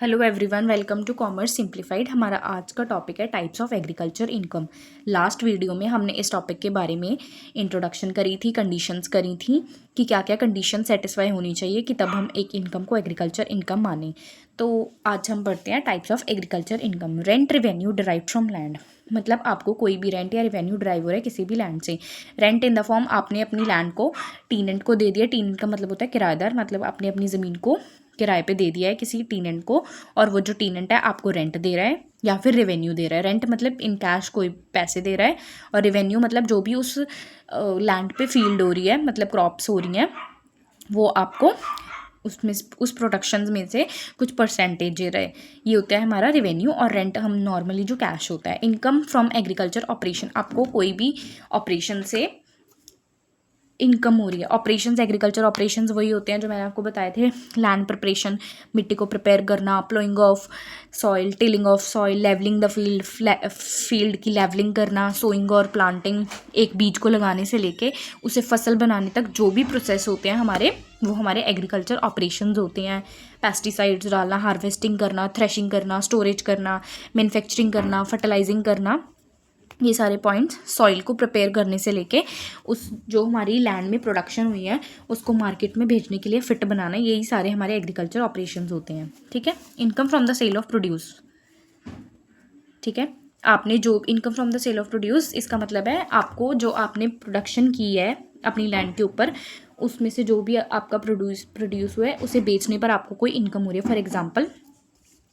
Hello everyone, welcome to commerce simplified. हमारा आज का टॉपिक है types of agriculture income. Last video में हमने इस टॉपिक के बारे में इंट्रोडक्शन करी थी, कंडीशंस करी थी कि क्या क्या कंडीशन सेटिस्फाई होनी चाहिए कि तब हम एक इनकम को एग्रीकल्चर इनकम माने। तो आज हम पढ़ते हैं types of agriculture income. Rent revenue derive from land, मतलब आपको कोई भी रेंट या रेवेन्यू डिराइव हो रहा है किसी भी लैंड से। रेंट इन द फॉर्म आपने अपनी लैंड को टीनेंट को दे दिया। टीनेंट का मतलब होता है किराएदार, मतलब आपने अपनी ज़मीन को किराए पे दे दिया है किसी टीनेंट को, और वो जो टीनेंट है आपको रेंट दे रहा है या फिर रेवेन्यू दे रहा है। रेंट मतलब इन कैश कोई पैसे दे रहा है, और रेवेन्यू मतलब जो भी उस लैंड पे फील्ड हो रही है, मतलब क्रॉप्स हो रही हैं, वो आपको उसमें उस प्रोडक्शंस में से कुछ परसेंटेज दे रहा है। ये होता है हमारा रेवेन्यू। और रेंट हम नॉर्मली जो कैश होता है। इनकम फ्रॉम एग्रीकल्चर ऑपरेशन, आपको कोई भी ऑपरेशन से इनकम हो रही है। ऑपरेशंस, एग्रीकल्चर ऑपरेशंस वही होते हैं जो मैंने आपको बताए थे। लैंड प्रिपरेशन, मिट्टी को प्रिपेयर करना, ploughing of soil, tilling of soil, levelling the field, field की लेवलिंग करना, सोइंग और प्लांटिंग, एक बीज को लगाने से लेके उसे फसल बनाने तक जो भी प्रोसेस होते हैं हमारे, वो हमारे एग्रीकल्चर ऑपरेशंस होते हैं। पेस्टिसाइड्स डालना, हार्वेस्टिंग करना, थ्रेशिंग करना, स्टोरेज करना, मैन्युफैक्चरिंग करना, फर्टिलाइजिंग करना, ये सारे पॉइंट्स सॉइल को प्रिपेयर करने से लेके उस जो हमारी लैंड में प्रोडक्शन हुई है उसको मार्केट में भेजने के लिए फिट बनाना, यही सारे हमारे एग्रीकल्चर ऑपरेशंस होते हैं। ठीक है। Income from the sale of produce, ठीक है। आपने जो income from the sale of produce, इसका मतलब है आपको जो आपने प्रोडक्शन की है अपनी लैंड के ऊपर, उसमें से जो भी आपका प्रोड्यूस हुआ है उसे बेचने पर आपको कोई इनकम हो रही है। फॉर एग्जाम्पल,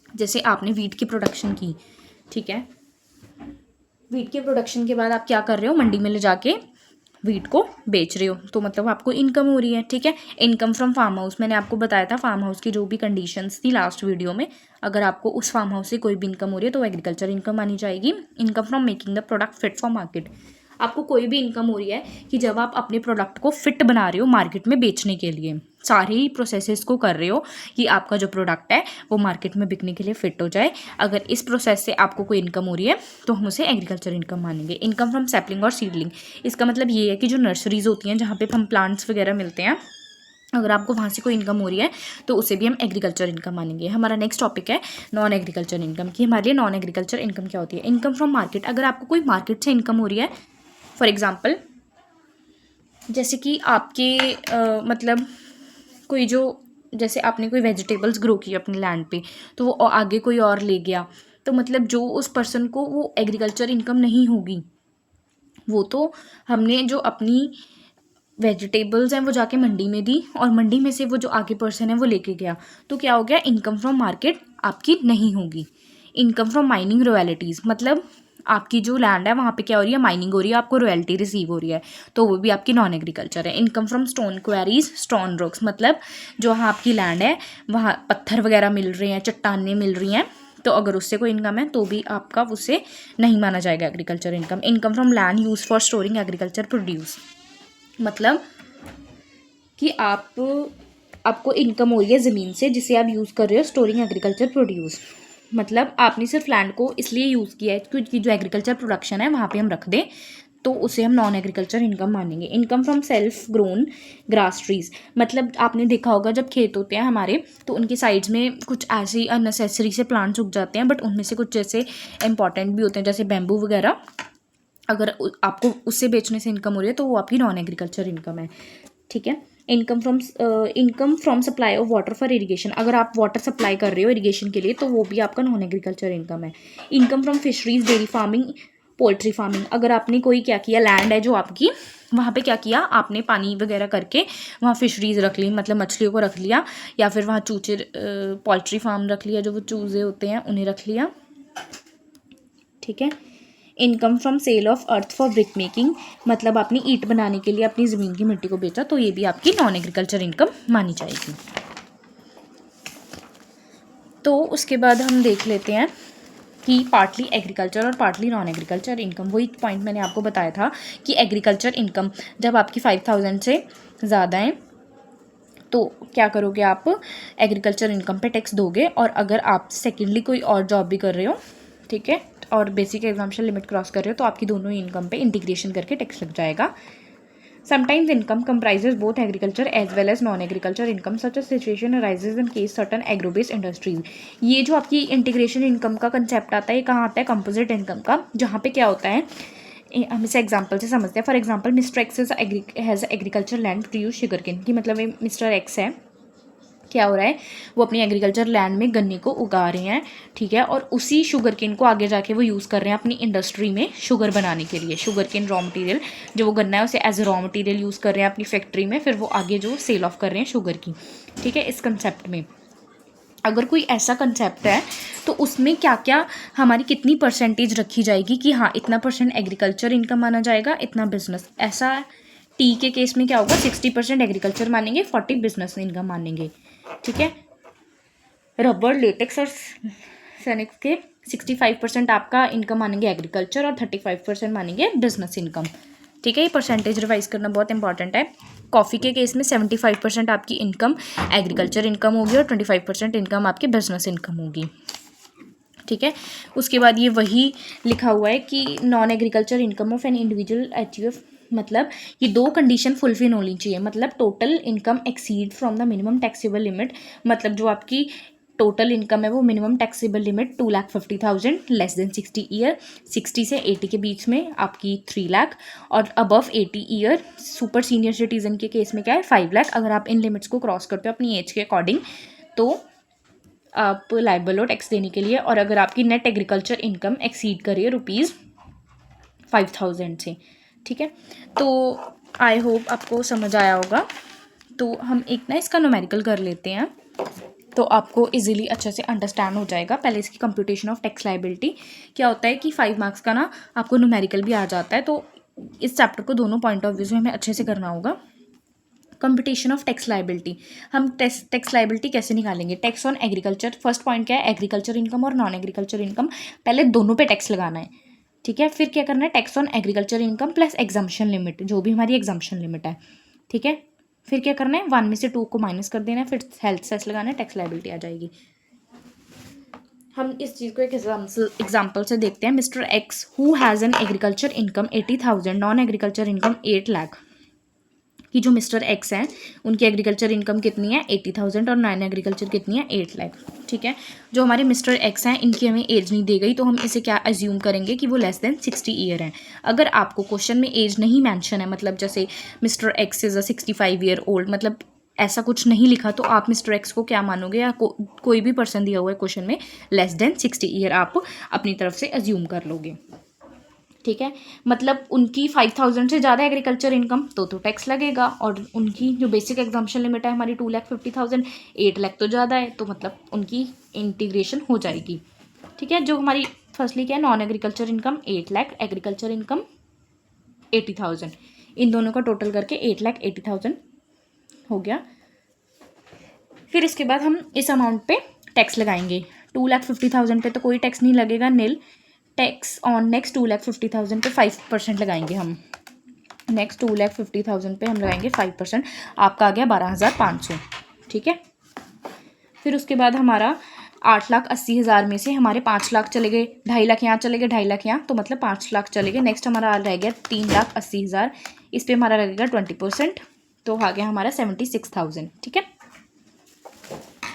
जैसे आपने वीट की प्रोडक्शन की, ठीक है। वीट के प्रोडक्शन के बाद आप क्या कर रहे हो, मंडी में ले जाके वीट को बेच रहे हो, तो मतलब आपको इनकम हो रही है। ठीक है। इनकम फ्रॉम फार्म हाउस, मैंने आपको बताया था फार्म हाउस की जो भी कंडीशंस थी लास्ट वीडियो में। अगर आपको उस फार्म हाउस से कोई भी इनकम हो रही है तो एग्रीकल्चर इनकम मानी जाएगी। Income from making the product fit for market, आपको कोई भी इनकम हो रही है कि जब आप अपने प्रोडक्ट को फिट बना रहे हो मार्केट में बेचने के लिए, सारे ही प्रोसेसेस को कर रहे हो कि आपका जो प्रोडक्ट है वो मार्केट में बिकने के लिए फिट हो जाए। अगर इस प्रोसेस से आपको कोई इनकम हो रही है तो हम उसे एग्रीकल्चर इनकम मानेंगे। इनकम फ्रॉम सैपलिंग और सीडलिंग, इसका मतलब ये है कि जो नर्सरीज होती हैं जहाँ पे हम प्लांट्स वगैरह मिलते हैं, अगर आपको वहाँ से कोई इनकम हो रही है तो उसे भी हम एग्रीकल्चर इनकम मानेंगे। हमारा नेक्स्ट टॉपिक है नॉन एग्रीकल्चर इनकम की। हमारे लिए नॉन एग्रीकल्चर इनकम क्या होती है। इनकम फ्रॉम मार्केट, अगर आपको कोई मार्केट से इनकम हो रही है, फॉर एग्जाम्पल जैसे कि आपके मतलब कोई जो, जैसे आपने कोई वेजिटेबल्स ग्रो की अपनी लैंड पे, तो वो आगे कोई और ले गया, तो मतलब जो उस पर्सन को वो एग्रीकल्चर इनकम नहीं होगी। वो तो हमने जो अपनी वेजिटेबल्स हैं वो जाके मंडी में दी, और मंडी में से वो जो आगे पर्सन है वो लेके गया, तो क्या हो गया, इनकम फ्रॉम मार्केट आपकी नहीं होगी। इनकम फ्रॉम माइनिंग रॉयल्टीज़, मतलब आपकी जो लैंड है वहाँ पे क्या हो रही है, माइनिंग हो रही है, आपको रॉयल्टी रिसीव हो रही है, तो वो भी आपकी नॉन एग्रीकल्चर है। Income from stone queries, stone rocks, मतलब जो वहाँ आपकी लैंड है वहाँ पत्थर वगैरह मिल रहे हैं, चट्टानें मिल रही हैं, तो अगर उससे कोई इनकम है तो भी आपका उससे नहीं माना जाएगा agriculture income. Income from land use for storing agriculture produce, मतलब कि आपको इनकम हो रही है ज़मीन से जिसे आप यूज़ कर रहे हो स्टोरिंग एग्रीकल्चर प्रोड्यूस, मतलब आपने सिर्फ लैंड को इसलिए यूज़ किया है क्योंकि जो एग्रीकल्चर प्रोडक्शन है वहाँ पे हम रख दें, तो उसे हम नॉन एग्रीकल्चर इनकम मानेंगे। Income from self grown grass trees, मतलब आपने देखा होगा जब खेत होते हैं हमारे तो उनके साइड्स में कुछ ऐसे अननेसेसरी से प्लांट्स उग जाते हैं, बट उनमें से कुछ जैसे इंपॉर्टेंट भी होते हैं जैसे बैम्बू वगैरह, अगर आपको उससे बेचने से इनकम हो रही है तो वो आपकी नॉन एग्रीकल्चर इनकम है। ठीक है। Income from supply of water for irrigation, अगर आप वाटर सप्लाई कर रहे हो इरिगेशन के लिए तो वो भी आपका नॉन एग्रीकल्चर इनकम है। Income from fisheries, dairy farming, poultry farming, अगर आपने कोई क्या किया, लैंड है जो आपकी, वहाँ पे क्या किया आपने, पानी वगैरह करके वहाँ फिशरीज रख ली, मतलब मछलियों को रख लिया, या फिर वहाँ चूचे, पोल्ट्री फार्म रख लिया, जो वो चूजे होते हैं उन्हें रख लिया। ठीक है। Income from sale of earth for brick making, मतलब आपने ईंट बनाने के लिए अपनी ज़मीन की मिट्टी को बेचा, तो ये भी आपकी नॉन एग्रीकल्चर इनकम मानी जाएगी। तो उसके बाद हम देख लेते हैं कि पार्टली एग्रीकल्चर और पार्टली नॉन एग्रीकल्चर इनकम। वही पॉइंट मैंने आपको बताया था कि एग्रीकल्चर इनकम जब आपकी 5000 से ज़्यादा है तो क्या करोगे, आप एग्रीकल्चर इनकम पे टैक्स दोगे। और अगर आप सेकेंडली कोई और जॉब भी कर रहे हो, ठीक है, और बेसिक एग्जाम्पशन लिमिट क्रॉस कर रहे हो, तो आपकी दोनों इनकम पे इंटीग्रेशन करके टैक्स लग जाएगा। Sometimes income comprises both agriculture as well as non-agriculture income. Such a situation arises in case certain agro-based industries. ये जो आपकी इंटीग्रेशन इनकम का कंसेप्ट आता है, ये कहाँ आता है? कंपोजिट इनकम का, जहाँ पे क्या होता है, हम इसे एग्जाम्पल से समझते हैं. For example, mister X has agriculture land produce sugar cane, की मतलब मिस्टर एक्स है, क्या हो रहा है, वो अपनी एग्रीकल्चर लैंड में गन्ने को उगा रहे हैं, ठीक है, और उसी शुगर केन को आगे जाके वो यूज़ कर रहे हैं अपनी इंडस्ट्री में शुगर बनाने के लिए. शुगर केन रॉ मटेरियल, जो वो गन्ना है उसे एज रॉ मटेरियल यूज़ कर रहे हैं अपनी फैक्ट्री में, फिर वो आगे जो सेल ऑफ कर रहे हैं शुगर की. ठीक है, इस कंसेप्ट में अगर कोई ऐसा कंसेप्ट है तो उसमें क्या क्या हमारी कितनी परसेंटेज रखी जाएगी कि हाँ इतना % एग्रीकल्चर इनकम माना जाएगा, इतना बिजनेस. ऐसा टी के केस में क्या होगा, 60% एग्रीकल्चर मानेंगे, 40 बिजनेस इनकम मानेंगे. ठीक है, रबर, लेटेक्स और सैनिक्स के 65% आपका इनकम मानेंगे एग्रीकल्चर और 35% मानेंगे बिजनेस इनकम. ठीक है, ये परसेंटेज रिवाइज करना बहुत इंपॉर्टेंट है. कॉफ़ी के केस में 75% आपकी इनकम एग्रीकल्चर इनकम होगी और 25% इनकम आपकी बिजनेस इनकम होगी. ठीक है, उसके बाद ये वही लिखा हुआ है कि non agriculture income of an individual achieve, मतलब ये 2 कंडीशन फुलफिल होनी चाहिए. मतलब total income exceed from the minimum taxable limit, मतलब जो आपकी टोटल इनकम है वो minimum taxable limit 2,50,000 less than 60 year, 60 से 80 के बीच में आपकी 3 लाख, और above 80 year super senior citizen के केस में क्या है 5 लाख. अगर आप इन लिमिट्स को क्रॉस करते हो अपनी एज के अकॉर्डिंग तो आप लाइबल हो टैक्स देने के लिए. और अगर आपकी नेट एग्रीकल्चर इनकम एक्सीड करे ₹5,000 से. ठीक है, तो आई होप आपको समझ आया होगा. तो हम एक ना इसका न्यूमेरिकल कर लेते हैं तो आपको इजीली अच्छे से अंडरस्टैंड हो जाएगा. पहले इसकी कंप्यूटेशन ऑफ टैक्स लायबिलिटी क्या होता है कि 5 मार्क्स का ना आपको न्यूमेरिकल भी आ जाता है. तो इस चैप्टर को दोनों पॉइंट ऑफ व्यू से हमें अच्छे से करना होगा. कंप्यूटेशन ऑफ टैक्स लायबिलिटी, हम टैक्स लायबिलिटी कैसे निकालेंगे. Tax on agriculture, first point क्या है, एग्रीकल्चर इनकम और नॉन एग्रीकल्चर इनकम, पहले दोनों पे टैक्स लगाना है. ठीक है, फिर क्या करना है, tax on agriculture income plus exemption limit, जो भी हमारी एग्जम्पशन लिमिट है. ठीक है, फिर क्या करना है, 1 में से 2 को माइनस कर देना है, फिर हेल्थ सेस लगाना है, टैक्स लायबिलिटी आ जाएगी. हम इस चीज़ को एक एग्जाम्पल से देखते हैं. Mister x who has an agriculture income 80,000, non agriculture income 8 lakh, कि जो मिस्टर एक्स हैं उनकी एग्रीकल्चर इनकम कितनी है 80,000 और नॉन एग्रीकल्चर कितनी है 8 लाख. ठीक है, जो हमारे मिस्टर एक्स हैं इनकी हमें एज नहीं दी गई तो हम इसे क्या एज्यूम करेंगे कि वो लेस देन 60 ईयर हैं. अगर आपको क्वेश्चन में एज नहीं मेंशन है, मतलब जैसे mister x is a 65 year old, मतलब ऐसा कुछ नहीं लिखा, तो आप मिस्टर एक्स को क्या मानोगे, या कोई भी पर्सन दिया हुआ है क्वेश्चन में लेस देन 60 ईयर आप अपनी तरफ से एज्यूम कर लोगे. ठीक है, मतलब उनकी 5,000 से ज़्यादा एग्रीकल्चर इनकम तो टैक्स लगेगा, और उनकी जो बेसिक एग्जाम्पशन लिमिट है हमारी 2,50,000, 8 लाख तो ज़्यादा है, तो मतलब उनकी इंटीग्रेशन हो जाएगी. ठीक है, जो हमारी फर्स्टली क्या है, non agriculture income 8 lakh, agriculture income 80,000, इन दोनों का टोटल करके 8,80,000 हो गया. फिर इसके बाद हम इस अमाउंट पे टैक्स लगाएंगे. 2,50,000 पे तो कोई टैक्स नहीं लगेगा, नील. टैक्स ऑन नेक्स्ट 2,50,000 पे 5% लगाएंगे हम. नेक्स्ट 2,50,000 पे हम लगाएंगे 5%, आपका आ गया 12,500. ठीक है, फिर उसके बाद हमारा 8,80,000 में से हमारे 5 लाख चले गए, 2.5 लाख यहाँ चले गए, 2.5 लाख यहाँ, तो मतलब 5 लाख चले गए. नेक्स्ट हमारा रह गया 3,80,000, इस पर हमारा लगेगा 20%, तो आ गया हमारा 76,000. ठीक है,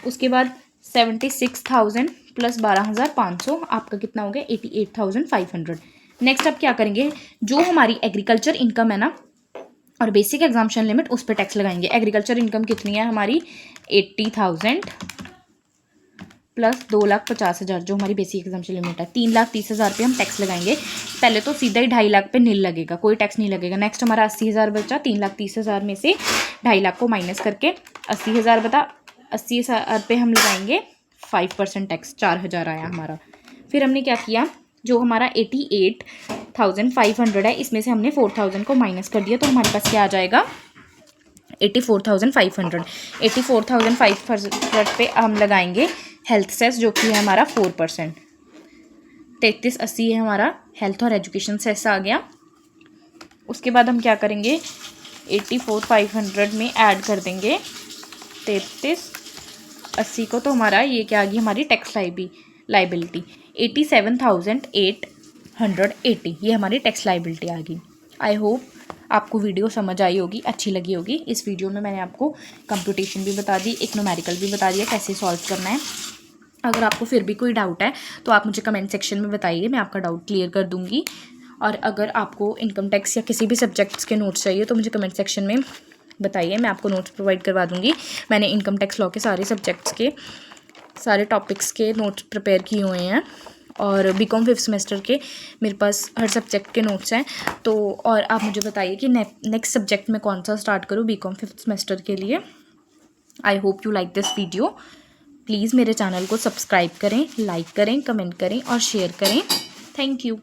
उसके बाद 76,000 प्लस 12,500 आपका कितना हो गया 88,500. नेक्स्ट अब क्या करेंगे, जो हमारी एग्रीकल्चर इनकम है ना और बेसिक एग्जाम्पशन लिमिट, उस पर टैक्स लगाएंगे. एग्रीकल्चर इनकम कितनी है हमारी 80,000 प्लस 2,50,000 जो हमारी बेसिक एग्जाम्पशन लिमिट है, 3,30,000 पे हम टैक्स लगाएंगे. पहले तो सीधा ही 2.5 लाख पे नील लगेगा, कोई टैक्स नहीं लगेगा. नेक्स्ट हमारा 80,000 बचा, 3,30,000 में से 2.5 लाख को माइनस करके 80,000 बता, 80,000 पे हम लगाएंगे 5% टैक्स, 4,000 आया हमारा. फिर हमने क्या किया, जो हमारा 88,500 है इसमें से हमने 4,000 को माइनस कर दिया, तो हमारे पास क्या आ जाएगा 84,500. 84,500 पे हम लगाएंगे हेल्थ सेस, जो कि है हमारा 4%. 3380 है हमारा हेल्थ और एजुकेशन सेस आ गया. उसके बाद हम क्या करेंगे, 84,500 में ऐड कर देंगे 3380 को, तो हमारा ये क्या आ गई हमारी टैक्स लाइबिलिटी 87,880, ये हमारी टैक्स लाइबिलिटी आ गई. आई होप आपको वीडियो समझ आई होगी, अच्छी लगी होगी। इस वीडियो में मैंने आपको कंप्यूटेशन भी बता दी, एक न्यूमेरिकल भी बता दिया कैसे सॉल्व करना है। अगर आपको फिर भी कोई डाउट है तो आप मुझे कमेंट सेक्शन में बताइए, मैं आपका डाउट क्लियर कर दूँगी। और अगर आपको इनकम टैक्स या किसी भी सब्जेक्ट्स के नोट्स चाहिए तो मुझे कमेंट सेक्शन में बताइए, मैं आपको नोट्स प्रोवाइड करवा दूँगी। मैंने इनकम टैक्स लॉ के सारे सब्जेक्ट्स के सारे टॉपिक्स के नोट्स प्रिपेयर किए हुए हैं और बीकॉम 5th सेमेस्टर के मेरे पास हर सब्जेक्ट के नोट्स हैं। तो और आप मुझे बताइए कि नेक्स्ट सब्जेक्ट में कौन सा स्टार्ट करूँ बीकॉम 5th सेमेस्टर के लिए। I hope you like this video. Please मेरे चैनल को सब्सक्राइब करें, लाइक करें, कमेंट करें और शेयर करें। Thank you.